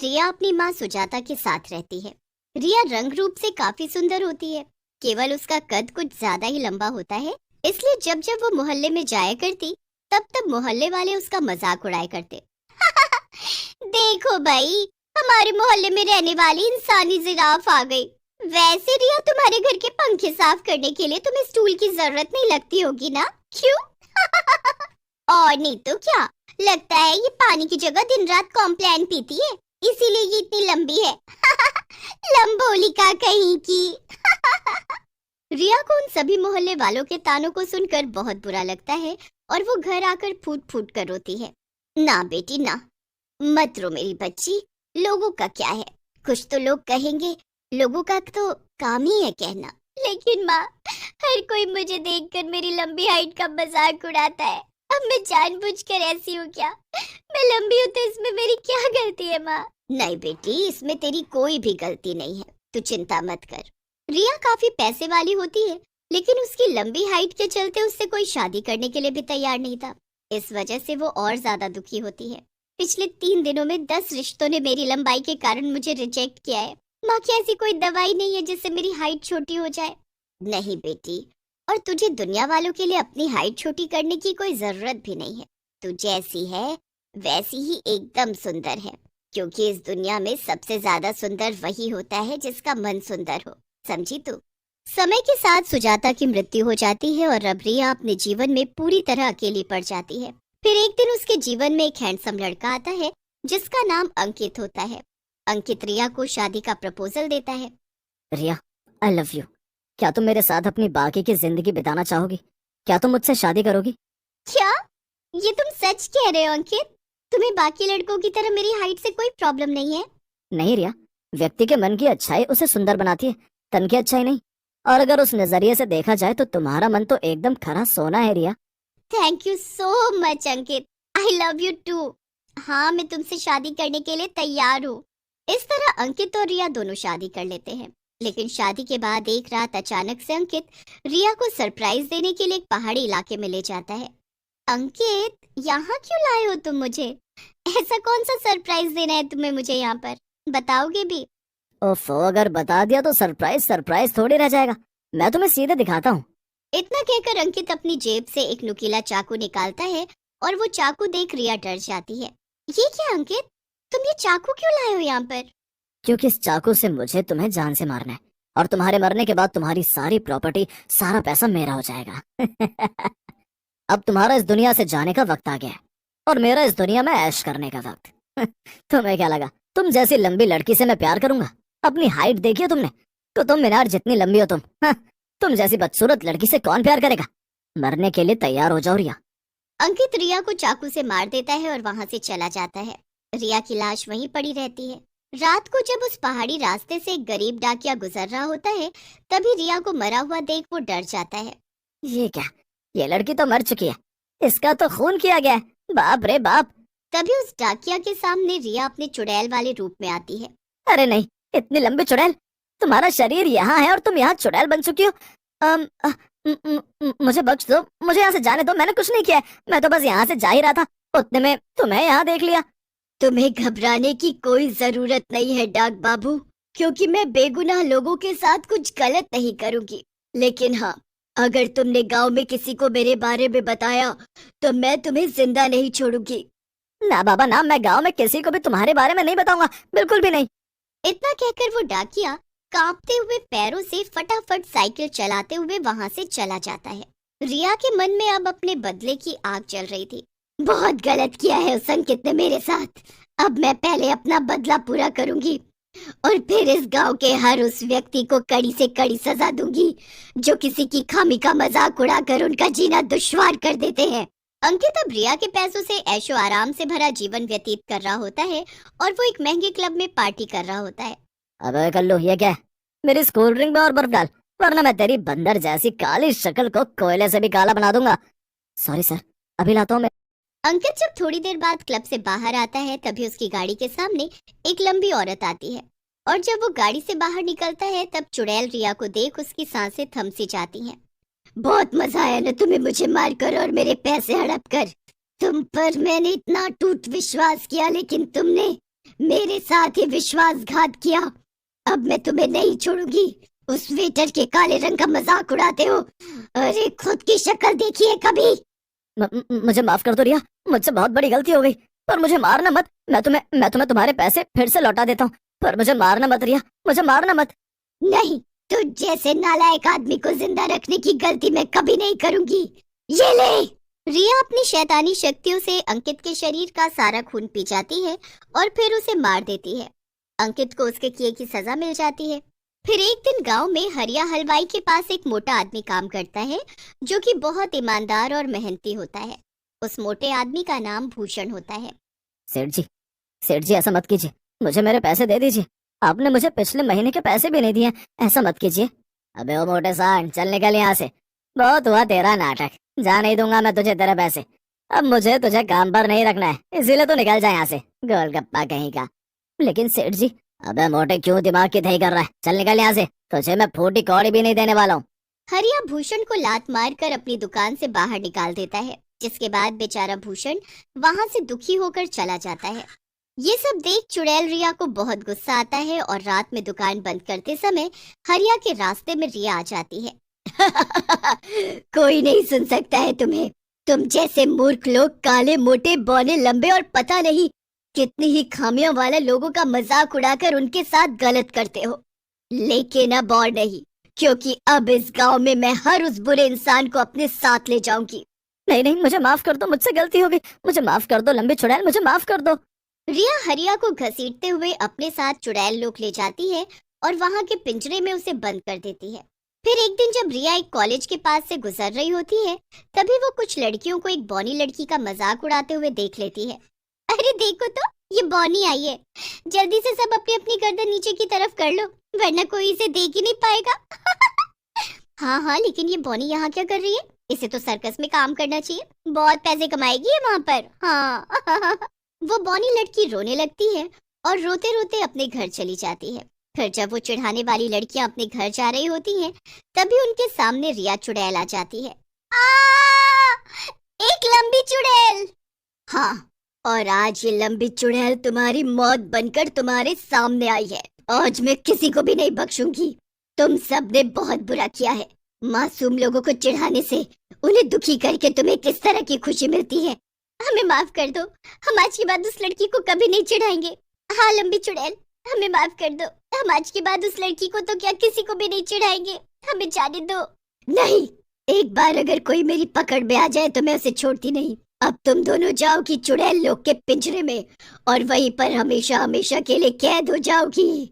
रिया अपनी माँ सुजाता के साथ रहती है। रिया रंग रूप से काफी सुंदर होती है, केवल उसका कद कुछ ज्यादा ही लंबा होता है। इसलिए जब जब वो मोहल्ले में जाया करती, तब तब मोहल्ले वाले उसका मजाक उड़ाया करते। देखो भाई, हमारे मोहल्ले में रहने वाली इंसानी जिराफ आ गई। वैसे रिया, तुम्हारे घर के पंखे साफ करने के लिए तुम्हें स्टूल की जरूरत नहीं लगती होगी ना? क्यों? और नहीं तो क्या, लगता है ये पानी की जगह दिन रात कॉम्प्लान पीती है, इसीलिए ये इतनी लंबी है। लंबोलिका कहीं की। रिया को उन सभी मोहल्ले वालों के तानों को सुनकर बहुत बुरा लगता है और वो घर आकर फूट फूट कर रोती है। ना बेटी ना, मत रो मेरी बच्ची। लोगों का क्या है, कुछ तो लोग कहेंगे, लोगों का तो काम ही है कहना। लेकिन माँ, हर कोई मुझे देखकर मेरी लंबी हाइट का मजाक उड़ाता है। अब मैं जानबूझकर ऐसी हूँ क्या? मैं लंबी हूँ तो इसमें मेरी क्या गलती है माँ? नहीं बेटी, इसमें तेरी कोई भी गलती नहीं है, तू चिंता मत कर। रिया काफी पैसे वाली होती है, लेकिन उसकी लंबी हाइट के चलते उससे कोई शादी करने के लिए भी तैयार नहीं था। इस वजह से वो और ज्यादा दुखी होती है। पिछले 3 दिनों में 10 रिश्तों ने मेरी लंबाई के कारण मुझे रिजेक्ट किया है। माँ, क्या ऐसी कोई दवाई नहीं है जिससे मेरी हाइट छोटी हो जाए? नहीं बेटी, और तुझे दुनिया वालों के लिए अपनी हाइट छोटी करने की कोई जरूरत भी नहीं है। तू जैसी है वैसी ही एकदम सुंदर है, क्योंकि इस दुनिया में सबसे ज्यादा सुंदर वही होता है जिसका मन सुंदर हो, समझी तू? समय के साथ सुजाता की मृत्यु हो जाती है और अब रिया अपने जीवन में पूरी तरह अकेली पड़ जाती है। फिर एक दिन उसके जीवन में एक हैंडसम लड़का आता है जिसका नाम अंकित होता है। अंकित रिया को शादी का प्रपोजल देता है। रिया, आई लव यू। क्या तुम मेरे साथ अपनी बाकी की जिंदगी बिताना चाहोगी? क्या तुम मुझसे शादी करोगी? क्या ये तुम सच कह रहे हो अंकित? तुम्हें बाकी लड़कों की तरह मेरी हाइट से कोई प्रॉब्लम नहीं है? नहीं रिया, व्यक्ति के मन की अच्छाई उसे सुंदर बनाती है, तन की अच्छाई नहीं। और अगर उस नजरिए से देखा जाए तो तुम्हारा मन तो एकदम खरा सोना है Riya. Thank you so much Ankit, I love you too. हाँ, मैं तुमसे शादी करने के लिए तैयार हूँ। इस तरह अंकित और रिया दोनों शादी कर लेते हैं। लेकिन शादी के बाद एक रात अचानक से अंकित रिया को सरप्राइज देने के लिए एक पहाड़ी इलाके में ले जाता है। अंकित, यहाँ क्यों लाए हो तुम मुझे? ऐसा कौन सा सरप्राइज देना है तुम्हें मुझे यहाँ पर? बताओगे भी? ओफो, अगर बता दिया तो सरप्राइज सरप्राइज थोड़ी रह जाएगा। मैं तुम्हें सीधे दिखाता हूँ। इतना कहकर अंकित अपनी जेब से एक नुकीला चाकू निकालता है और वो चाकू देख रिया डर जाती है। ये क्या अंकित, तुम ये चाकू क्यों लाए हो यहाँ पर? क्योंकि इस चाकू से मुझे तुम्हें जान से मारना है, और तुम्हारे मरने के बाद तुम्हारी सारी प्रॉपर्टी, सारा पैसा मेरा हो जाएगा। अब तुम्हारा इस दुनिया से जाने का वक्त आ गया है और मेरा इस दुनिया में ऐश करने का वक्त। तुम्हें क्या लगा तुम जैसी लंबी लड़की से मैं प्यार करूंगा? अपनी हाइट देखी है तुमने? तो तुम मीनार जितनी लंबी हो तुम। तुम जैसी बदसूरत लड़की से कौन प्यार करेगा? मरने के लिए तैयार हो जाओ रिया। अंकित रिया को चाकू से मार देता है और वहाँ से चला जाता है। रिया की लाश वहीं पड़ी रहती है। रात को जब उस पहाड़ी रास्ते से एक गरीब डाकिया गुजर रहा होता है, तभी रिया को मरा हुआ देख वो डर जाता है। ये क्या, ये लड़की तो मर चुकी है, इसका तो खून किया गया है, बाप रे बाप। तभी उस डाकिया के सामने रिया अपने चुड़ैल वाले रूप में आती है। अरे नहीं, इतनी लंबी चुड़ैल, तुम्हारा शरीर यहाँ है और तुम यहाँ चुड़ैल बन चुकी हो। मुझे बख्श दो, मुझे यहाँ से जाने दो, मैंने कुछ नहीं किया है, मैं तो बस यहाँ से जा ही रहा था, उतने में तुम्हें यहाँ देख लिया। तुम्हें घबराने की कोई जरूरत नहीं है डाक बाबू, क्योंकि मैं बेगुनाह लोगों के साथ कुछ गलत नहीं करूंगी। लेकिन हाँ, अगर तुमने गांव में किसी को मेरे बारे में बताया तो मैं तुम्हें जिंदा नहीं छोड़ूंगी। ना बाबा ना, मैं गांव में किसी को भी तुम्हारे बारे में नहीं बताऊंगा, बिल्कुल भी नहीं। इतना कहकर वो डाकिया कांपते हुए पैरों से फटाफट साइकिल चलाते हुए वहां से चला जाता है। रिया के मन में अब अपने बदले की आग चल रही थी। बहुत गलत किया है उस अंकित ने मेरे साथ। अब मैं पहले अपना बदला पूरा करूंगी और फिर इस गांव के हर उस व्यक्ति को कड़ी से कड़ी सजा दूंगी जो किसी की खामी का मजाक उड़ाकर उनका जीना दुश्वार कर देते हैं। अंकित अब रिया के पैसों से ऐशो आराम से भरा जीवन व्यतीत कर रहा होता है और वो एक महंगे क्लब में पार्टी कर रहा होता है। अबे कल्लू, ये क्या है? मेरी कोल्ड ड्रिंक में और बर्फ डाल, वरना मैं तेरी बंदर जैसी काली शक्ल को कोयले से भी काला बना दूंगा। सॉरी सर, अभी लाता हूँ मैं। अंकित जब थोड़ी देर बाद क्लब से बाहर आता है, तभी उसकी गाड़ी के सामने एक लंबी औरत आती है और जब वो गाड़ी से बाहर निकलता है तब चुड़ैल रिया को देख उसकी सांसें थम सी जाती हैं। बहुत मजा आया ना तुम्हें मुझे मारकर और मेरे पैसे हड़प कर। तुम पर मैंने इतना टूट विश्वास किया, लेकिन तुमने मेरे साथ ही विश्वासघात किया। अब मैं तुम्हें नहीं छोड़ूंगी। उस वेटर के काले रंग का मजाक उड़ाते हो। अरे खुद की शक्ल देखी है कभी? मुझे माफ कर दो रिया, मुझसे बहुत बड़ी गलती हो गई। पर मुझे मारना मत, मैं तुम्हें तुम्हारे पैसे फिर से लौटा देता हूँ। पर मुझे मारना मत रिया, मुझे मारना मत। नहीं, तुझ जैसे नालायक आदमी को जिंदा रखने की गलती मैं कभी नहीं करूंगी। ये ले। रिया अपनी शैतानी शक्तियों से अंकित के शरीर का सारा खून पी जाती है और फिर उसे मार देती है। अंकित को उसके किए की सजा मिल जाती है। फिर एक दिन गांव में हरिया हलवाई के पास एक मोटा आदमी काम करता है जो कि बहुत ईमानदार और मेहनती होता है। उस मोटे आदमी का नाम भूषण होता है। सेठ जी ऐसा मत कीजिए, मुझे मेरे पैसे दे दीजिए। आपने मुझे पिछले महीने के पैसे भी नहीं दिए, ऐसा मत कीजिए। अबे ओ मोटे सांड, चल निकल यहाँ से। बहुत हुआ तेरा नाटक, जा नहीं दूंगा मैं तुझे तेरे पैसे। अब मुझे तुझे काम पर नहीं रखना है, इसीलिए तो निकल जाए यहाँ से, गोलगप्पा कहीं का। लेकिन सेठ जी। अबे मोटे क्यों दिमाग की दही कर रहा है, चल निकल यहाँ से, तुझे मैं फूटी कौड़ी भी नहीं देने वाला हूँ। हरिया भूषण को लात मारकर अपनी दुकान से बाहर निकाल देता है, जिसके बाद बेचारा भूषण वहां से दुखी होकर चला जाता है। ये सब देख चुड़ैल रिया को बहुत गुस्सा आता है और रात में दुकान बंद करते समय हरिया के रास्ते में रिया आ जाती है। कोई नहीं सुन सकता है तुम्हें। तुम जैसे मूर्ख लोग काले मोटे बौने लंबे और पता नहीं कितनी ही खामियों वाले लोगों का मजाक उड़ाकर उनके साथ गलत करते हो। लेकिन अब और नहीं, क्योंकि अब इस गांव में मैं हर उस बुरे इंसान को अपने साथ ले जाऊंगी। नहीं नहीं, मुझे माफ कर दो, मुझसे गलती हो गई, मुझे माफ कर दो लंबी चुड़ैल, मुझे माफ कर दो। रिया हरिया को घसीटते हुए अपने साथ चुड़ैल लोक ले जाती है और वहां के पिंजरे में उसे बंद कर देती है। फिर एक दिन जब रिया एक कॉलेज के पास से गुजर रही होती है, तभी वो कुछ लड़कियों को एक बौनी लड़की का मजाक उड़ाते हुए देख लेती है। अरे देखो तो, ये बौनी आई है। जल्दी से सब अपनी अपनी गर्दन नीचे की तरफ कर लो, वरना कोई इसे देख ही नहीं पाएगा। हाँ हाँ, लेकिन ये बौनी यहाँ क्या कर रही है? इसे तो सर्कस में काम करना चाहिए, बहुत पैसे कमाएगी है वहाँ पर। हाँ। वो बौनी लड़की रोने लगती है और रोते रोते अपने घर चली जाती है। फिर जब वो चिढ़ाने वाली लड़कियां अपने घर जा रही होती हैं, तभी उनके सामने रिया चुड़ैल आ जाती है। एक लंबी चुड़ैल। हाँ, और आज ये लंबी चुड़ैल तुम्हारी मौत बनकर तुम्हारे सामने आई है। आज मैं किसी को भी नहीं बख्शूंगी। तुम सब ने बहुत बुरा किया है। मासूम लोगों को चिढ़ाने से, उन्हें दुखी करके तुम्हें किस तरह की खुशी मिलती है? हमें माफ कर दो, हम आज के बाद उस लड़की को कभी नहीं चिढ़ाएंगे। हाँ लंबी चुड़ैल, हमें माफ कर दो, हम आज के बाद उस लड़की को तो क्या किसी को भी नहीं चिढ़ाएंगे, हमें जाने दो। नहीं, एक बार अगर कोई मेरी पकड़ में आ जाए तो मैं उसे छोड़ती नहीं। अब तुम दोनों जाओगी चुड़ैल लोग के पिंजरे में और वहीं पर हमेशा हमेशा के लिए कैद हो जाओगी।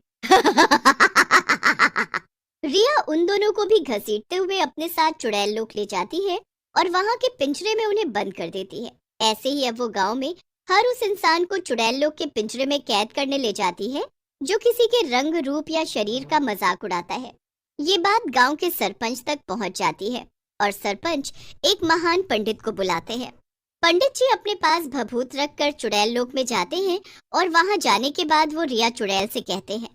रिया उन दोनों को भी घसीटते हुए अपने साथ चुड़ैल लोग ले जाती है और वहाँ के पिंजरे में उन्हें बंद कर देती है। ऐसे ही अब वो गांव में हर उस इंसान को चुड़ैल लोग के पिंजरे में कैद करने ले जाती है जो किसी के रंग रूप या शरीर का मजाक उड़ाता है। ये बात गांव के सरपंच तक पहुंच जाती है और सरपंच एक महान पंडित को बुलाते हैं। पंडित जी अपने पास भभूत रखकर चुड़ैल लोक में जाते हैं और वहां जाने के बाद वो रिया चुड़ैल से कहते हैं,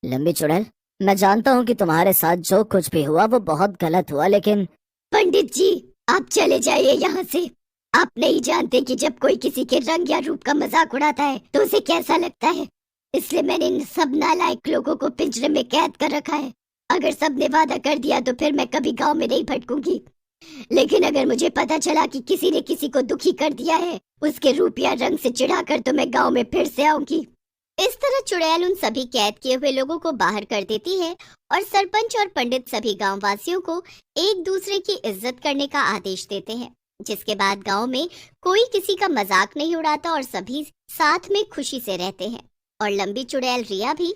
लंबी चुड़ैल, मैं जानता हूँ कि तुम्हारे साथ जो कुछ भी हुआ वो बहुत गलत हुआ, लेकिन पंडित जी आप चले जाइए यहाँ से। आप नहीं जानते कि जब कोई किसी के रंग या रूप का मजाक उड़ाता है तो उसे कैसा लगता है। इसलिए मैंने इन सब नालायक लोगों को पिंजरे में कैद कर रखा है। अगर सबने वादा कर दिया तो फिर मैं कभी गांव में नहीं भटकूंगी, लेकिन अगर मुझे पता चला कि किसी ने किसी को दुखी कर दिया है उसके रूप या रंग से चिढ़ाकर, तो मैं गांव में फिर से आऊंगी। इस तरह चुड़ैल उन सभी कैद किए हुए लोगों को बाहर कर देती है और सरपंच और पंडित सभी गाँव वासियों को एक दूसरे की इज्जत करने का आदेश देते हैं, जिसके बाद गांव में कोई किसी का मजाक नहीं उड़ाता और सभी साथ में खुशी से रहते हैं। और लंबी चुड़ैल रिया भी